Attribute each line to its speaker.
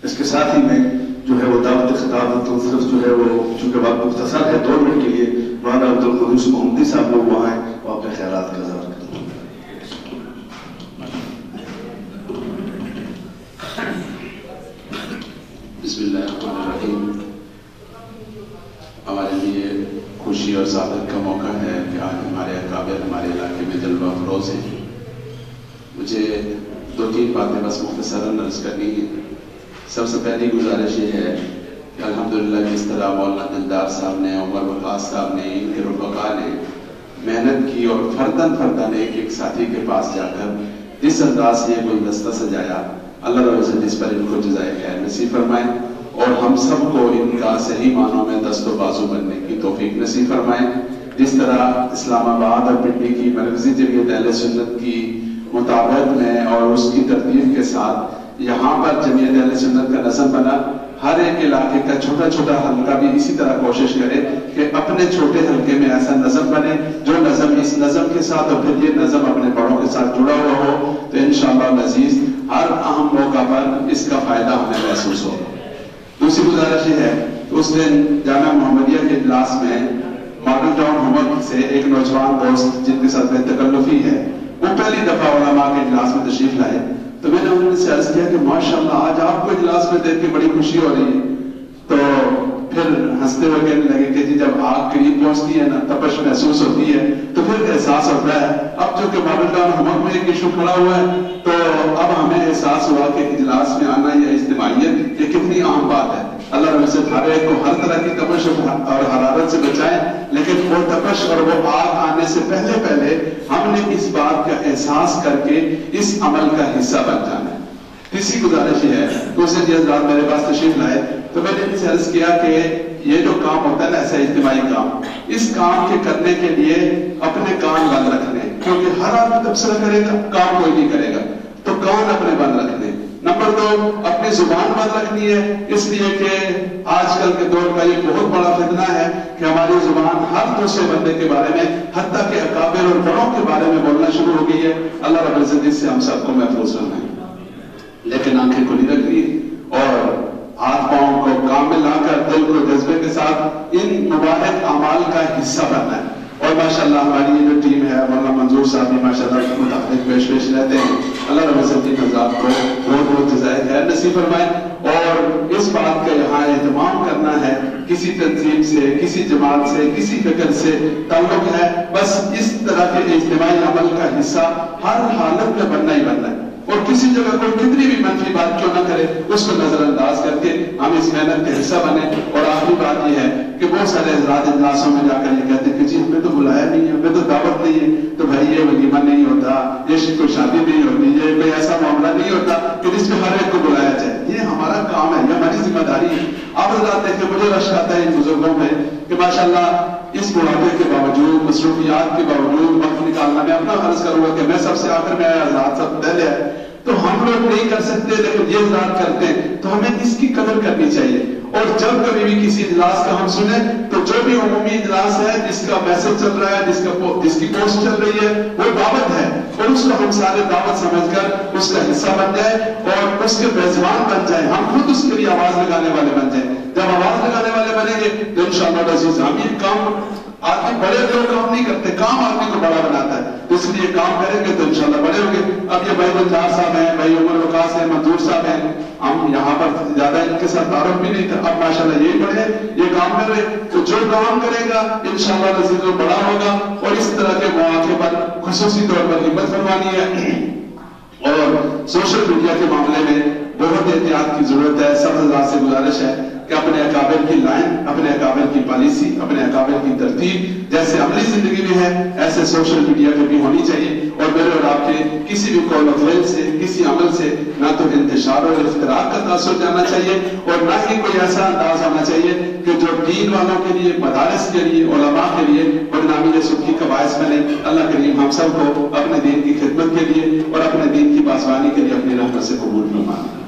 Speaker 1: اس کے ساتھ ہی میں جو ہے وہ دعوت خطاب صرف جو ہے وہ چونکہ وقت مختصر ہے 2 منٹ کے لیے مولانا عبدالقدوس محمدی صاحب لوگ وہاں ہیں، وہ اپنے خیالات کا اظہار کریں۔
Speaker 2: بسم اللہ الرحمن الرحیم۔ ہمارے لیے خوشی اور سعادت کا موقع ہے کہ آج ہمارے اکابر ہمارے علاقے میں جلوہ افروز ہیں۔ مجھے 2-3 باتیں بس مختصراً عرض کرنی ہے۔ سب سے پہلی گزارش یہ ہے کہ الحمدللہ جس طرح مولانا دلدار صاحب نے، عمر وقاص صاحب نے، ان کے رفقا نے محنت کی اور فرداً ایک ساتھی کے پاس جا کر جس انداز سے یہ گلدستہ سجایا، اللہ رب العزت اس پر ان کو جزائے خیر نصیب فرمائے اور ہم سب کو ان کا صحیح معنوں میں دست و بازو بننے کی توفیق نصیب فرمائے۔ جس طرح اسلام آباد اور پنڈی کی مرکزی جمعیت اہل سنت کی مطابقت میں اور اس کی ترتیب کے ساتھ یہاں پر جمعیت اہل سنت کا نظم بنا، ہر ایک علاقے کا چھوٹا چھوٹا حلقہ بھی اسی طرح کوشش کرے کہ اپنے چھوٹے حلقے میں ایسا نظم بنے جو نظم اس نظم کے ساتھ اور پھر یہ نظم اپنے بڑوں کے ساتھ جڑا ہوا ہو، تو انشاءاللہ العزیز ہر اہم موقع پر اس کا فائدہ ہمیں محسوس ہو۔ دوسری گزارش یہ ہے کہ اس دن جامعہ محمدیہ کے اجلاس میں ماڈل ٹاؤن ہومورک سے ایک نوجوان دوست جن کے ساتھ بے تکلفی ہے، وہ پہلی دفعہ علماء کے اجلاس میں تشریف لائے، تو میں نے انہوں سے عرض کیا کہ ماشاءاللہ آج آپ کو اجلاس میں دیکھ کے بڑی خوشی ہو رہی ہے۔ تو پھر ہنستے ہوئے کہنے لگے کہ جی جب آگ قریب پہنچتی ہے نا، تپش محسوس ہوتی ہے تو پھر احساس ہوتا ہے۔ اب جو کہ ماڈل ٹاؤن ہومورک میں ایک ایشو کھڑا ہوا ہے تو اب ہمیں احساس ہوا کہ اجلاس میں آنا یا اجتماعیت یہ کتنی اہم بات ہے۔ اللہ رب سے ہر ایک کو ہر طرح کی تپش اور حرارت سے بچائیں، لیکن وہ تپش اور وہ آگ آنے سے پہلے ہم نے اس بات کا احساس کر کے اس عمل کا حصہ بن جانا ہے۔ تیسری گزارش یہ ہے کہ اسے جی حضرات میرے پاس تشریف لائے تو میں نے ان سے عرض کیا کہ یہ جو کام ہوتا ہے نا ایسا اجتماعی کام، اس کام کے کرنے کے لیے اپنے کان بند رکھنے، کیونکہ ہر آدمی تبصرہ کرے گا، کام کوئی نہیں کرے گا، تو کان اپنے بند رکھنے۔ نمبر 2 اپنی زبان بند رکھنی ہے، اس لیے کہ آج کل کے دور کا یہ بہت بڑا فتنہ ہے کہ ہماری زبان ہر دوسرے بندے کے بارے میں حتیٰ کہ اکابر اور بڑوں کے بارے میں بولنا شروع ہو گئی ہے۔ اللہ رب العزت اس سے ہم سب کو محفوظ رکھنا ہے، لیکن آنکھیں کھلی رکھنی ہے اور ہاتھ پاؤں کو کام میں لا کر دل کو جذبے کے ساتھ ان مبارک اعمال کا حصہ بننا ہے۔ اور ماشاءاللہ ہماری یہ جو ٹیم ہے، مولانا منظور صاحب بھی ماشاءاللہ متحرک پیش رہتے ہیں، اللہ رب العزت کی نظام کو بہت جزائے خیر نصیب فرمائے۔ اور اس بات کا یہاں اہتمام کرنا ہے، کسی تنظیم سے، کسی جماعت سے، کسی فکر سے تعلق ہے، بس اس طرح کے اجتماعی عمل کا حصہ ہر حالت میں بننا ہی بننا ہے، اور کسی جگہ کوئی کتنی بھی منفی بات کیوں نہ کرے اس کو نظر انداز کر کے ہم اس محنت کا حصہ بنے۔ اور آخری بات یہ ہے کہ بہت سارے حضرات اجلاسوں میں جا کر یہ کہتے ہیں کہ جی ہمیں تو بلایا نہیں ہے، ہمیں تو دعوت نہیں ہے، تو بھائی یہ ولیمہ نہیں ہوتا، یہ کوئی شادی نہیں ہوتی، یہ کوئی ایسا معاملہ نہیں ہوتا کہ جس میں ہر ایک کو بلایا جائے۔ یہ ہمارا کام ہے، یہ ہماری ذمہ داری ہے۔ آپ حضرات دیکھیں مجھے رشک آتا ہے ان بزرگوں میں کہ ماشاءاللہ اس بڑھاپے کے باوجود، مصروفیات کے باوجود وقت نکالنا۔ میں اپنا عرض کروں گا کہ میں سب سے آخر میں آیا، حضرات سب پہلے ہے، تو ہم لوگ نہیں کر سکتے لیکن یہ حضرات کرتے ہیں، تو ہمیں اس کی قدر کرنی چاہیے۔ اور جب کبھی بھی کسی اجلاس کا ہم سنیں تو جو بھی عمومی اجلاس ہے جس کا میسج چل رہا ہے، جس کی پوسٹ چل رہی ہے، وہ دعوت ہے، اور اس کو ہم سارے دعوت سمجھ کر اس کا حصہ بن جائے اور اس کے میزبان بن جائیں، ہم خود اس کے لیے آواز لگانے والے بن جائیں۔ جب آواز لگانے والے بنیں گے تو انشاءاللہ العزیز ہم یہ کام، آدمی بڑے لوگ کام نہیں کرتے، کام آدمی کو بڑا بناتا ہے، اس لیے کام کریں گے تو انشاءاللہ بڑے ہوں گے۔ اب یہ بھائی دلدار صاحب ہیں، بھائی عمر وقاص ہیں، منظور صاحب ہیں، ہم یہاں پر زیادہ ان کے ساتھ تعارف بھی نہیں تھا، اب ماشاءاللہ یہی بڑے یہ کام کر رہے، تو جو کام کرے گا انشاءاللہ العزیز وہ بڑا ہوگا۔ اور اس طرح کے مواقع پر خصوصی طور پر ہمت فرمانی ہے، اور سوشل میڈیا کے معاملے میں بہت احتیاط کی ضرورت ہے۔ سب حضرات سے گزارش ہے کہ اپنے اکابر کی لائن، اپنے اکابر کی پالیسی، اپنے اکابر کی ترتیب جیسے عملی زندگی میں ہے ایسے سوشل میڈیا پہ بھی ہونی چاہیے، اور میرے اور آپ کے کسی بھی قول و فعل سے، کسی عمل سے نہ تو انتشار اور اختراق کا تاثر جانا چاہیے، اور نہ ہی کوئی ایسا انداز ہونا چاہیے کہ جو دین والوں کے لیے، مدارس کے لیے، علماء کے لیے بدنامی یا سختی کا باعث بنے۔ اللہ کریم ہم سب کو اپنے دین کی خدمت کے لیے اور اپنے دین کی پاسبانی کے لیے اپنی رحمت سے قبول فرمائے۔